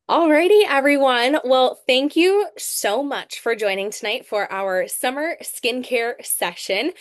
Alrighty, everyone. Well, thank you so much for joining tonight for our summer skincare session.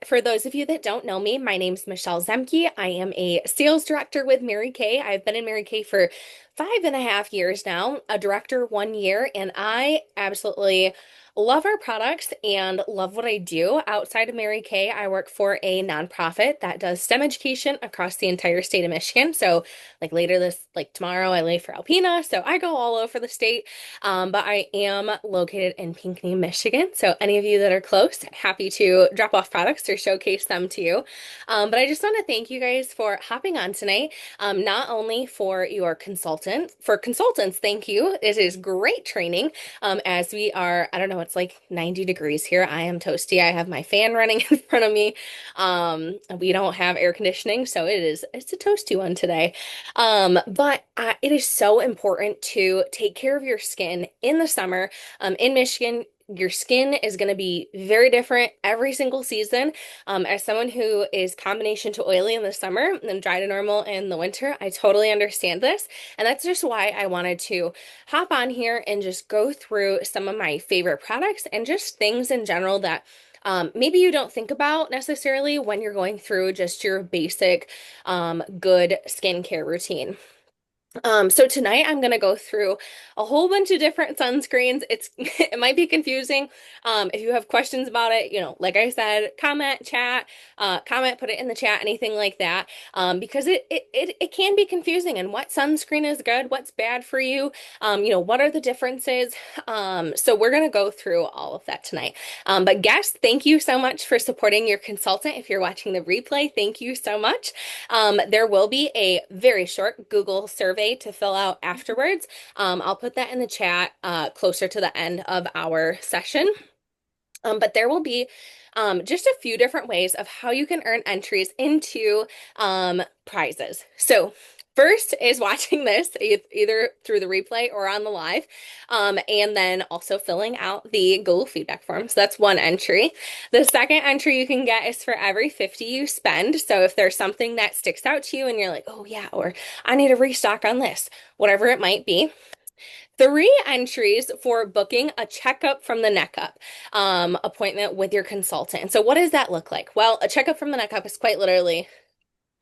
For those of you that don't know me, my name's Michelle Zemke. I am a sales director with Mary Kay. I've been in Mary Kay for 5.5 years now, a director 1 year, and I absolutely love our products and love what I do. Outside of Mary Kay, I work for a nonprofit that does STEM education across the entire state of Michigan. So like tomorrow, I leave for Alpena, so I go all over the state. But I am located in Pinckney, Michigan. So any of you that are close, happy to drop off products or showcase them to you. But I just want to thank you guys for hopping on tonight. Not only for your for consultants, thank you. It is great training. As we are, I don't know, it's like 90 degrees here. I am toasty. I have my fan running in front of me. We don't have air conditioning, so it's a toasty one today. But it is so important to take care of your skin in the summer. In Michigan, your skin is going to be very different every single season. As someone who is combination to oily in the summer and then dry to normal in the winter, I totally understand this. And that's just why I wanted to hop on here and just go through some of my favorite products and just things in general that maybe you don't think about necessarily when you're going through just your basic good skincare routine. So tonight I'm gonna go through a whole bunch of different sunscreens. It might be confusing. If you have questions about it, like I said, comment, put it in the chat, anything like that. Because it can be confusing and what sunscreen is good, what's bad for you, what are the differences. So we're gonna go through all of that tonight. But guests, thank you so much for supporting your consultant. If you're watching the replay, thank you so much. There will be a very short Google survey to fill out afterwards. I'll put that in the chat closer to the end of our session. But there will be just a few different ways of how you can earn entries into prizes. So first is watching this either through the replay or on the live, and then also filling out the Google feedback form. So that's one entry. The second entry you can get is for every 50 you spend. So if there's something that sticks out to you and you're like, oh yeah, or I need a restock on this, whatever it might be. Three entries for booking a checkup from the neck up appointment with your consultant. And so what does that look like? Well, a checkup from the neck up is quite literally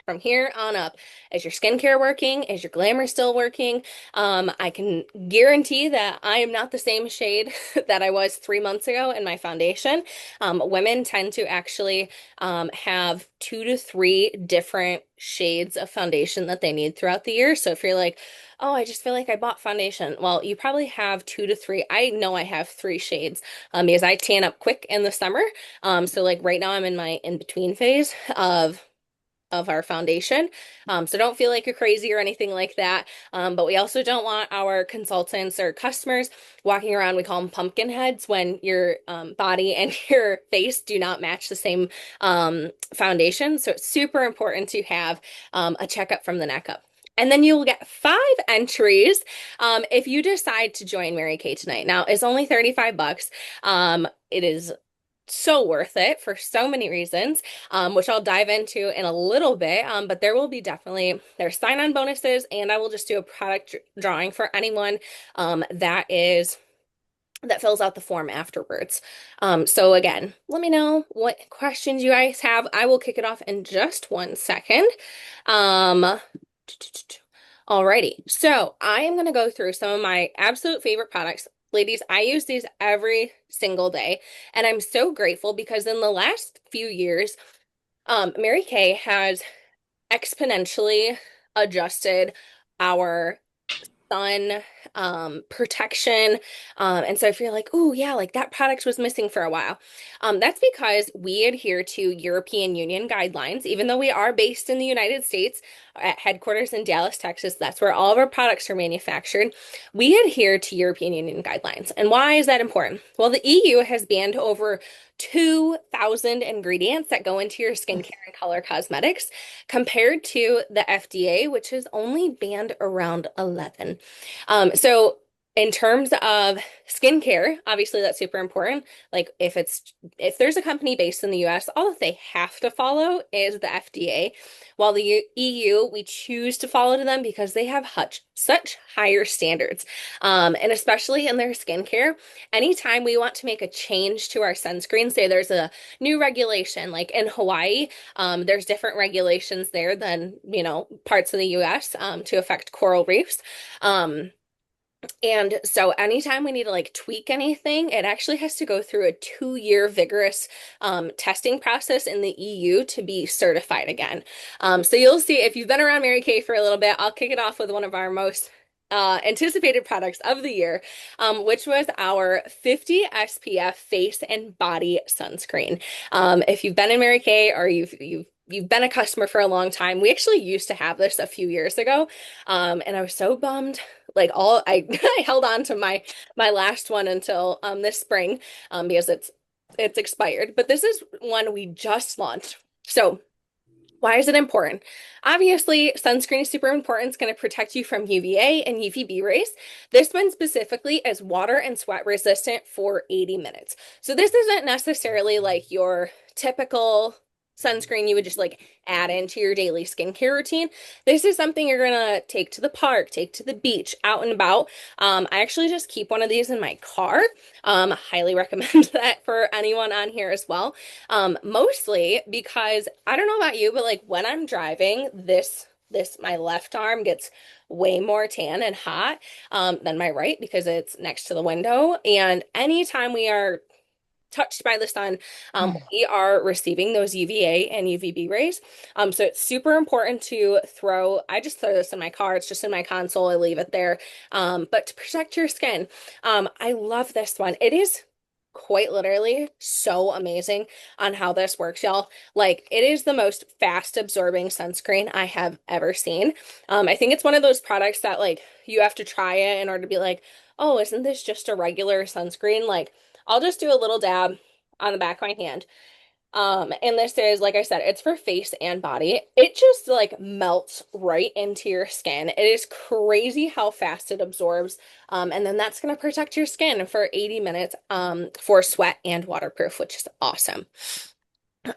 from here on up. Is your skincare working? Is your glamour still working? I can guarantee that I am not the same shade that I was 3 months ago in my foundation. Women tend to actually have 2 to 3 different shades of foundation that they need throughout the year. So if you're like, oh, I just feel like I bought foundation. Well, you probably have 2 to 3. I know I have 3 shades because I tan up quick in the summer. So like right now I'm in my in-between phase of our foundation. So don't feel like you're crazy or anything like that. But we also don't want our consultants or customers walking around, we call them pumpkin heads, when your body and your face do not match the same foundation. So it's super important to have a checkup from the neck up. And then you will get 5 entries if you decide to join Mary Kay tonight. Now, it's only 35 bucks. It is so worth it for so many reasons, which I'll dive into in a little bit. But there will be there's sign-on bonuses, and I will just do a product drawing for anyone that fills out the form afterwards. So again, let me know what questions you guys have. I will kick it off in just 1 second. Alrighty, so I am going to go through some of my absolute favorite products. Ladies, I use these every single day, and I'm so grateful because in the last few years, Mary Kay has exponentially adjusted our sun protection. And so if you're like, oh yeah, like that product was missing for a while, that's because we adhere to European Union guidelines. Even though we are based in the United States at headquarters in Dallas, Texas, that's where all of our products are manufactured. We adhere to European Union guidelines. And why is that important? Well, the EU has banned over 2,000 ingredients that go into your skincare and color cosmetics compared to the FDA, which has only banned around 11. So In terms of skincare, obviously that's super important. Like if there's a company based in the US, all that they have to follow is the FDA. While the EU, we choose to follow to them because they have such higher standards. And especially in their skincare, anytime we want to make a change to our sunscreen, say there's a new regulation, like in Hawaii, there's different regulations there than, parts of the US, to affect coral reefs. Um, and so anytime we need to like tweak anything, it actually has to go through a 2-year vigorous testing process in the EU to be certified again. So you'll see if you've been around Mary Kay for a little bit, I'll kick it off with one of our most anticipated products of the year, which was our 50 SPF face and body sunscreen. If you've been in Mary Kay or you've been a customer for a long time, we actually used to have this a few years ago, and I was so bummed. Like I held on to my last one until this spring, because it's expired. But this is one we just launched. So why is it important? Obviously, sunscreen is super important. It's going to protect you from UVA and UVB rays. This one specifically is water and sweat resistant for 80 minutes. So this isn't necessarily like your typical sunscreen you would just like add into your daily skincare routine. This is something you're gonna take to the park, take to the beach, out and about. I actually just keep one of these in my car. Highly recommend that for anyone on here as well. Mostly because I don't know about you, but like when I'm driving, this my left arm gets way more tan and hot than my right because it's next to the window. And anytime we are touched by the sun, we are receiving those UVA and UVB rays. So it's super important to I just throw this in my car. It's just in my console. I leave it there. But to protect your skin, I love this one. It is quite literally so amazing on how this works, y'all. Like it is the most fast absorbing sunscreen I have ever seen. I think it's one of those products that like you have to try it in order to be like, oh, isn't this just a regular sunscreen? Like I'll just do a little dab on the back of my hand. And this is, like I said, it's for face and body. It just like melts right into your skin. It is crazy how fast it absorbs. And then that's going to protect your skin for 80 minutes, for sweat and waterproof, which is awesome.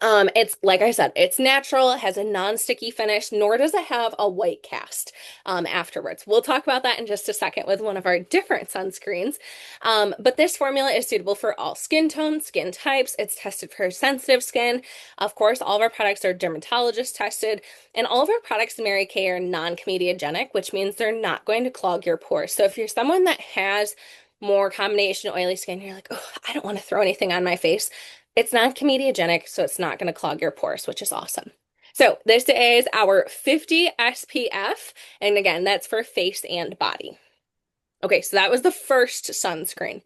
It's like I said, it's natural, it has a non-sticky finish, nor does it have a white cast afterwards. We'll talk about that in just a second with one of our different sunscreens. But this formula is suitable for all skin tones, skin types. It's tested for sensitive skin. Of course, all of our products are dermatologist tested, and all of our products in Mary Kay are non-comedogenic, which means they're not going to clog your pores. So if you're someone that has more combination oily skin, you're like, oh, I don't want to throw anything on my face. It's not comedogenic, so it's not going to clog your pores, which is awesome. So this is our 50 SPF, and again, that's for face and body. Okay, so that was the first sunscreen.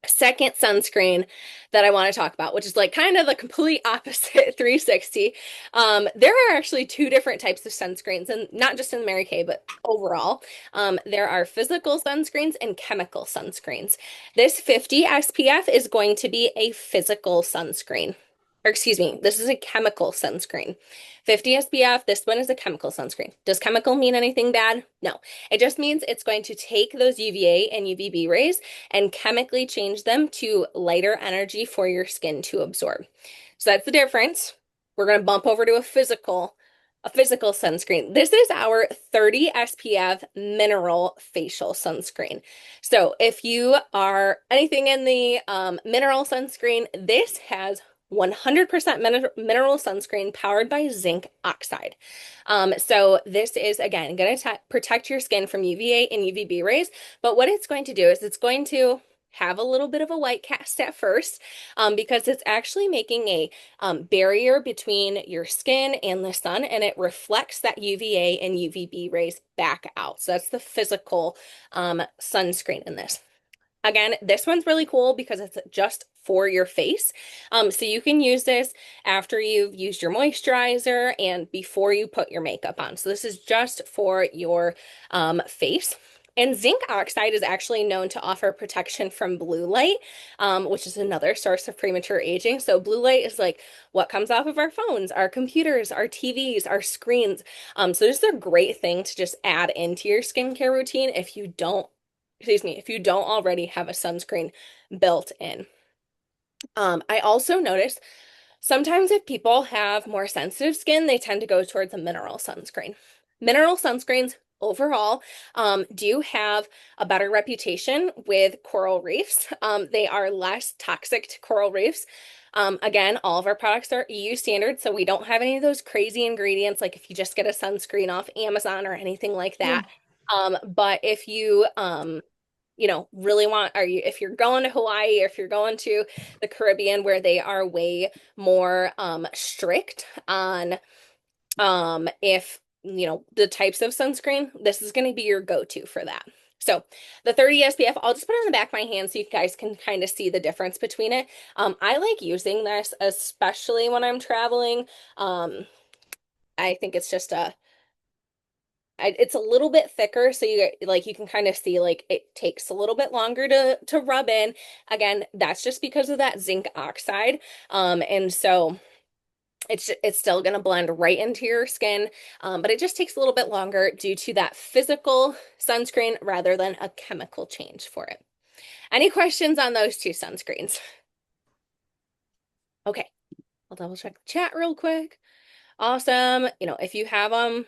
Second sunscreen that I want to talk about, which is like kind of the complete opposite 360. There are actually two different types of sunscreens, and not just in Mary Kay, but overall. There are physical sunscreens and chemical sunscreens. This 50 SPF is going to be a physical sunscreen. Or excuse me, this is a chemical sunscreen. 50 SPF, this one is a chemical sunscreen. Does chemical mean anything bad? No. It just means it's going to take those UVA and UVB rays and chemically change them to lighter energy for your skin to absorb. So that's the difference. We're going to bump over to a physical sunscreen. This is our 30 SPF mineral facial sunscreen. So if you are anything in the mineral sunscreen, this has 100% mineral sunscreen powered by zinc oxide. So this is, again, going to protect your skin from UVA and UVB rays. But what it's going to do is it's going to have a little bit of a white cast at first, because it's actually making a barrier between your skin and the sun, and it reflects that UVA and UVB rays back out. So that's the physical sunscreen in this. Again, this one's really cool because it's just for your face. So you can use this after you've used your moisturizer and before you put your makeup on. So this is just for your face. And zinc oxide is actually known to offer protection from blue light, which is another source of premature aging. So blue light is like what comes off of our phones, our computers, our TVs, our screens. So this is a great thing to just add into your skincare routine excuse me, if you don't already have a sunscreen built in. I also notice sometimes if people have more sensitive skin, they tend to go towards a mineral sunscreen. Mineral sunscreens overall do have a better reputation with coral reefs. They are less toxic to coral reefs. Again, all of our products are EU standard, so we don't have any of those crazy ingredients like if you just get a sunscreen off Amazon or anything like Yeah. that. But if you really want, if you're going to Hawaii or if you're going to the Caribbean where they are way more strict on if the types of sunscreen, this is going to be your go-to for that. So the 30 SPF, I'll just put it on the back of my hand so you guys can kind of see the difference between it. I like using this, especially when I'm traveling. I think it's just it's a little bit thicker, so you can kind of see like it takes a little bit longer to rub in. Again, that's just because of that zinc oxide. And so it's still going to blend right into your skin, but it just takes a little bit longer due to that physical sunscreen rather than a chemical change for it. Any questions on those two sunscreens? Okay, I'll double check the chat real quick. Awesome. If you have them,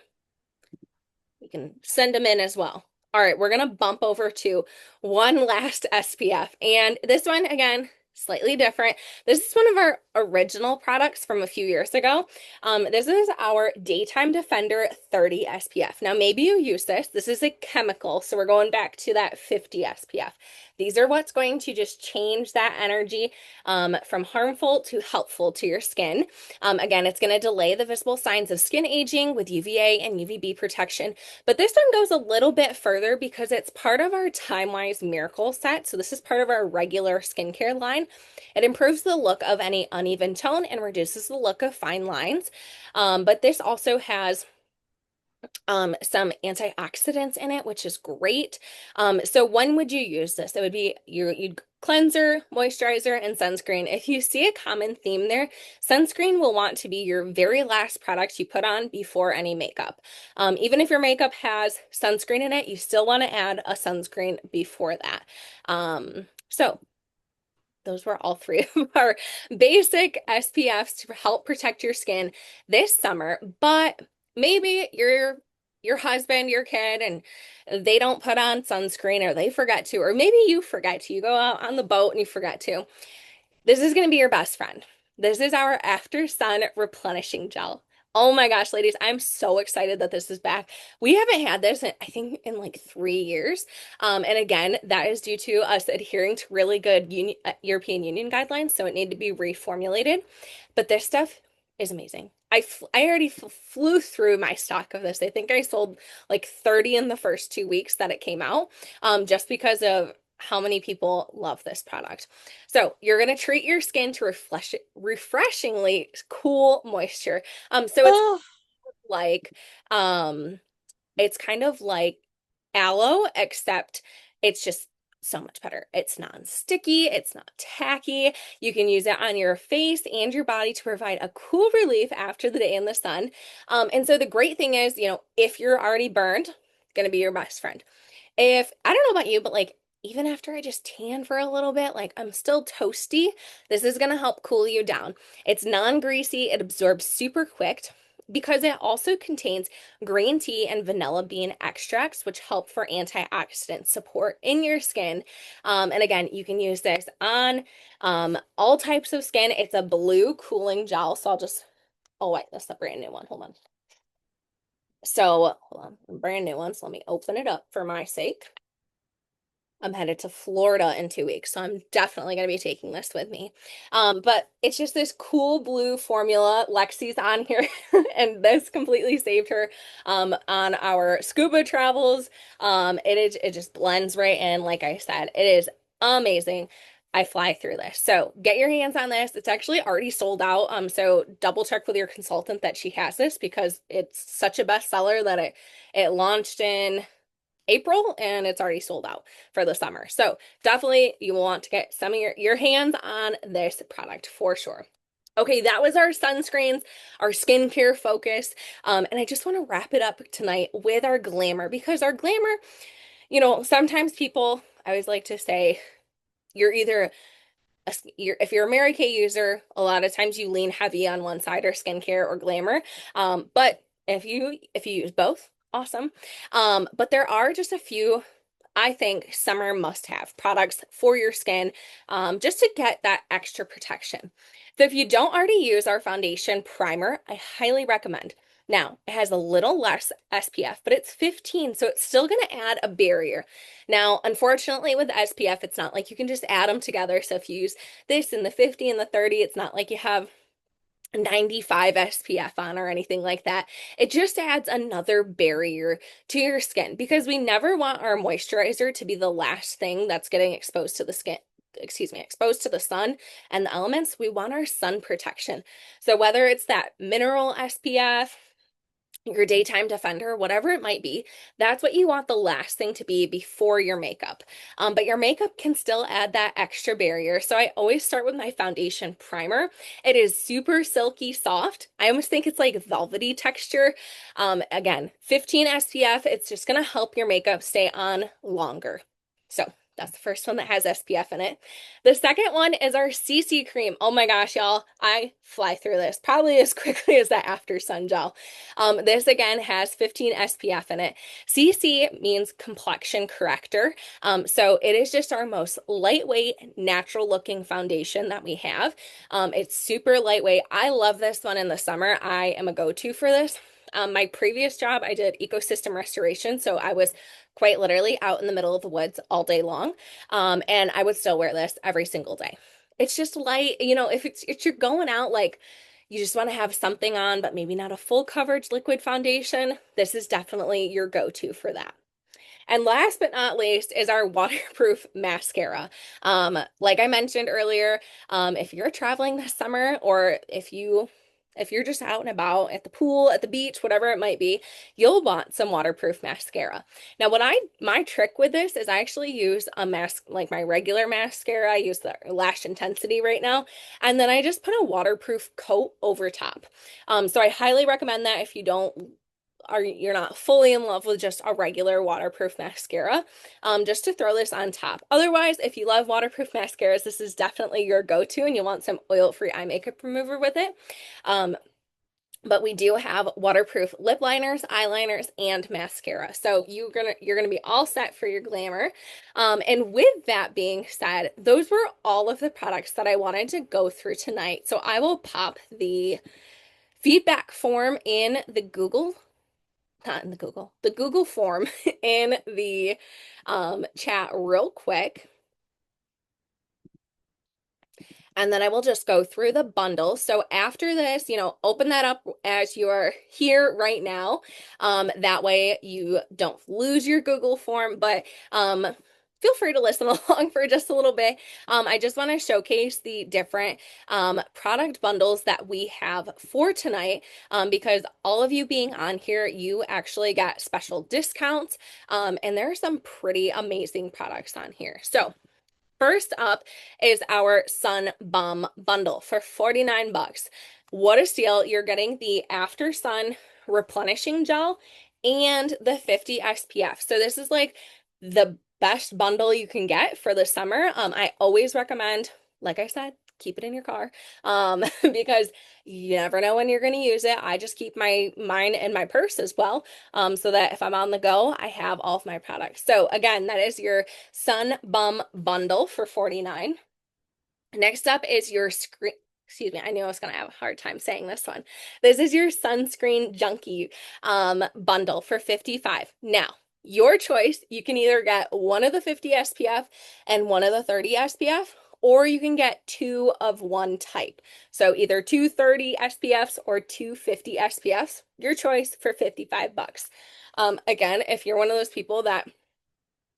you can send them in as well. All right, we're gonna bump over to one last SPF. And this one, again, slightly different. This is one of our original products from a few years ago. This is our Daytime Defender 30 SPF. Now, maybe you use this. This is a chemical, so we're going back to that 50 SPF. These are what's going to just change that energy from harmful to helpful to your skin. Again, it's going to delay the visible signs of skin aging with UVA and UVB protection. But this one goes a little bit further because it's part of our Time-Wise Miracle set. So this is part of our regular skincare line. It improves the look of any uneven tone and reduces the look of fine lines. But this also has some antioxidants in it, which is great. So when would you use this? It would be you'd cleanser, moisturizer, and sunscreen. If you see a common theme there, sunscreen will want to be your very last product you put on before any makeup. Even if your makeup has sunscreen in it, you still want to add a sunscreen before that. So those were all three of our basic SPFs to help protect your skin this summer. But maybe your husband, your kid, and they don't put on sunscreen or they forget to, or maybe you forget to. You go out on the boat and you forget to. This is going to be your best friend. This is our After Sun Replenishing Gel. Oh my gosh, ladies, I'm so excited that this is back. We haven't had this, I think, in like 3 years. And again, that is due to us adhering to really good European Union guidelines, so it needed to be reformulated. But this stuff is amazing. I already flew through my stock of this. I think I sold like 30 in the first 2 weeks that it came out, just because of how many people love this product. So you're going to treat your skin to refreshingly cool moisture. So Oh, like, um, it's kind of like aloe, except it's just so much better. It's non-sticky, it's not tacky. You can use it on your face and your body to provide a cool relief after the day in the sun. And so the great thing is, if you're already burned, it's going to be your best friend. If I don't know about you, but like even after I just tan for a little bit, like I'm still toasty, this is gonna help cool you down. It's non-greasy, it absorbs super quick because it also contains green tea and vanilla bean extracts, which help for antioxidant support in your skin. And again, you can use this on all types of skin. It's a blue cooling gel, so oh wait, that's the brand new one. Hold on. So hold on, brand new one. So let me open it up for my sake. I'm headed to Florida in 2 weeks, so I'm definitely going to be taking this with me. But it's just this cool blue formula. Lexi's on here, and this completely saved her on our scuba travels. It just blends right in. Like I said, it is amazing. I fly through this. So get your hands on this. It's actually already sold out. So double check with your consultant that she has this because it's such a bestseller that it launched in April and it's already sold out for the summer. So definitely you want to get some of your hands on this product for sure. Okay, that was our sunscreens, our skincare focus. And I just want to wrap it up tonight with our glamour because our glamour Sometimes people, I always like to say, you're either if you're a Mary Kay user, a lot of times you lean heavy on one side or skincare or glamour. But if you use both, awesome. But there are just a few, I think, summer must-have products for your skin, just to get that extra protection. So if you don't already use our foundation primer, I highly recommend. Now, it has a little less SPF, but it's 15, so it's still going to add a barrier. Now, unfortunately, with SPF, it's not like you can just add them together. So if you use this and the 50 and the 30, it's not like you have 95 SPF on or anything like that. It just adds another barrier to your skin because we never want our moisturizer to be the last thing that's getting exposed to the skin. Excuse me, exposed to the sun and the elements. We want our sun protection. So whether it's that mineral SPF, your daytime defender, whatever it might be, that's what you want the last thing to be before your makeup. But your makeup can still add that extra barrier. So I always start with my foundation primer. It is super silky soft. I almost think it's like velvety texture. Again, 15 SPF, it's just gonna help your makeup stay on longer. So that's the first one that has SPF in it. The second one is our CC cream. Oh my gosh, y'all, I fly through this probably as quickly as that after sun gel. This again has 15 SPF in it. CC means complexion corrector. So it is just our most lightweight, natural looking foundation that we have. It's super lightweight. I love this one in the summer. I am a go-to for this. My previous job, I did ecosystem restoration. So I was quite literally out in the middle of the woods all day long. And I would still wear this every single day. It's just light, if you're going out, like you just want to have something on, but maybe not a full coverage liquid foundation, this is definitely your go-to for that. And last but not least is our waterproof mascara. Like I mentioned earlier, if you're traveling this summer or if you're just out and about at the pool, at the beach, whatever it might be, you'll want some waterproof mascara. Now, my trick with this is I actually use a mask, like my regular mascara. I use the Lash Intensity right now, and then I just put a waterproof coat over top. So I highly recommend that if you're not fully in love with just a regular waterproof mascara, just to throw this on top. Otherwise, if you love waterproof mascaras, this is definitely your go-to and you want some oil-free eye makeup remover with it. But we do have waterproof lip liners, eyeliners, and mascara. So you're gonna be all set for your glamour. And with that being said, those were all of the products that I wanted to go through tonight. So I will pop the feedback form in the Google not in the Google form in the chat real quick. And then I will just go through the bundle. So after this, open that up as you're here right now. That way you don't lose your Google form, but feel free to listen along for just a little bit. I just want to showcase the different product bundles that we have for tonight, because all of you being on here, you actually got special discounts, and there are some pretty amazing products on here. So first up is our Sun Balm bundle for 49 bucks. What a steal. You're getting the After Sun replenishing gel and the 50 SPF. So this is like the best bundle you can get for the summer. I always recommend, like I said, keep it in your car, because you never know when you're going to use it. I just keep mine in my purse as well, so that if I'm on the go, I have all of my products. So again, that is your Sun Bum bundle for 49. Next up is your screen. Excuse me, I knew I was going to have a hard time saying this one. This is your Sunscreen Junkie bundle for 55. Now, your choice, you can either get one of the 50 SPF and one of the 30 SPF, or you can get two of one type. So either two 30 SPFs or two 50 SPFs, your choice for 55 bucks. Again, if you're one of those people that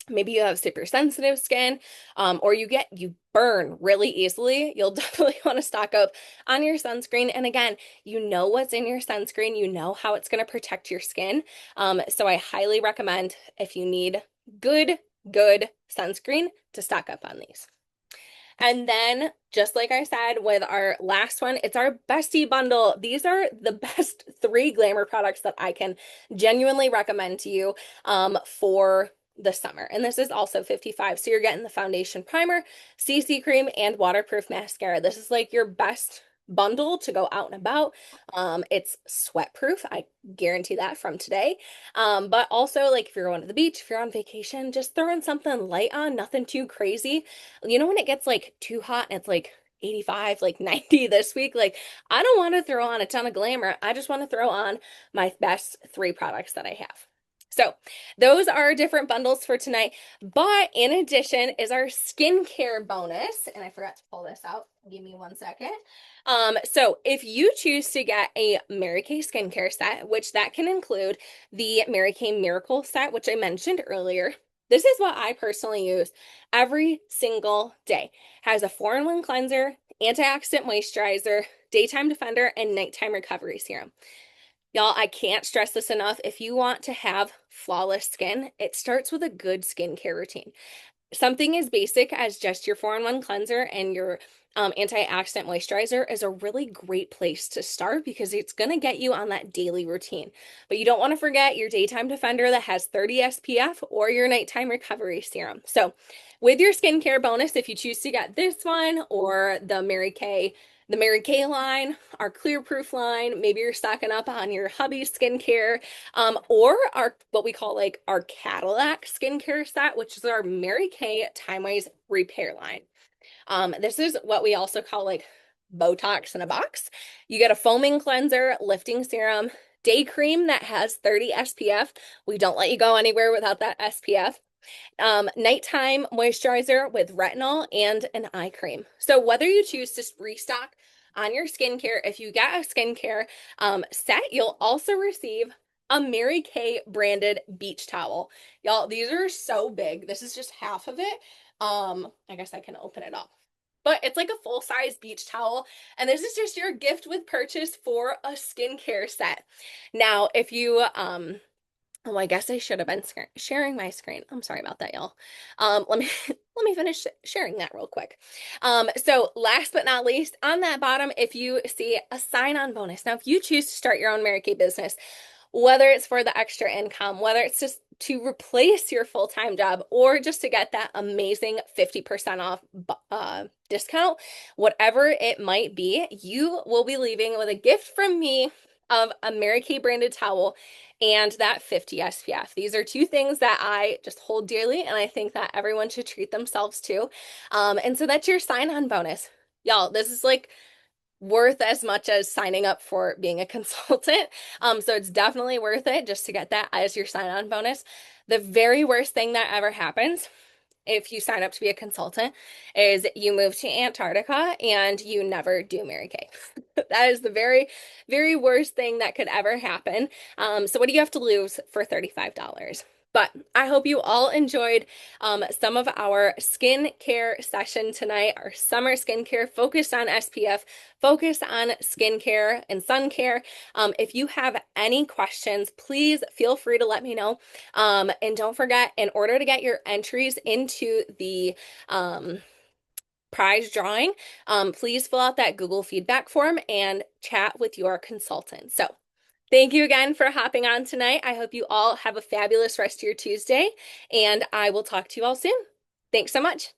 maybe you have super sensitive skin, or you burn really easily, you'll definitely want to stock up on your sunscreen. And again, you know what's in your sunscreen, you know how it's going to protect your skin. So I highly recommend, if you need good sunscreen, to stock up on these. And then, just like I said with our last one, it's our bestie bundle. These are the best 3 glamour products that I can genuinely recommend to you, for the summer. And this is also 55. So you're getting the foundation primer, CC cream, and waterproof mascara. This is like your best bundle to go out and about. It's sweat proof. I guarantee that from today. But also like if you're going to the beach, if you're on vacation, just throwing something light on, nothing too crazy. You know, when it gets like too hot and it's like 85, like 90 this week, like I don't want to throw on a ton of glamour. I just want to throw on my best three products that I have. So those are different bundles for tonight. But in addition is our skincare bonus. And I forgot to pull this out. Give me 1 second. So if you choose to get a Mary Kay skincare set, which that can include the Mary Kay Miracle set, which I mentioned earlier, this is what I personally use every single day. Has a 4-in-1 cleanser, antioxidant moisturizer, daytime defender, and nighttime recovery serum. Y'all, I can't stress this enough. If you want to have flawless skin, it starts with a good skincare routine. Something as basic as just your 4-in-1 cleanser and your antioxidant moisturizer is a really great place to start because it's going to get you on that daily routine. But you don't want to forget your daytime defender that has 30 SPF or your nighttime recovery serum. So with your skincare bonus, if you choose to get this one or the Mary Kay line, our Clear Proof line, maybe you're stocking up on your hubby skincare, or our what we call like our Cadillac skincare set, which is our Mary Kay Time Wise Repair line. This is what we also call like Botox in a box. You get a foaming cleanser, lifting serum, day cream that has 30 SPF. We don't let you go anywhere without that SPF. Nighttime moisturizer with retinol and an eye cream. So whether you choose to restock on your skincare, if you get a skincare set, you'll also receive a Mary Kay branded beach towel. Y'all, these are so big. This is just half of it. I guess I can open it up. But it's like a full-size beach towel, and this is just your gift with purchase for a skincare set. Now, if you oh, I guess I should have been sharing my screen. I'm sorry about that, y'all. Let me let me finish sharing that real quick. So last but not least, on that bottom, if you see a sign-on bonus. Now, if you choose to start your own Mary Kay business, whether it's for the extra income, whether it's just to replace your full-time job or just to get that amazing 50% off discount, whatever it might be, you will be leaving with a gift from me of a Mary Kay branded towel and that 50 SPF. These are two things that I just hold dearly, and I think that everyone should treat themselves to. And so that's your sign-on bonus. Y'all, this is like worth as much as signing up for being a consultant. So it's definitely worth it just to get that as your sign-on bonus. The very worst thing that ever happens if you sign up to be a consultant is you move to Antarctica and you never do Mary Kay. That is the very, very worst thing that could ever happen. So what do you have to lose for $35? But I hope you all enjoyed some of our skincare session tonight, our summer skincare focused on SPF, focused on skincare and sun care. If you have any questions, please feel free to let me know. And don't forget, in order to get your entries into the prize drawing, please fill out that Google feedback form and chat with your consultant. So thank you again for hopping on tonight. I hope you all have a fabulous rest of your Tuesday, and I will talk to you all soon. Thanks so much.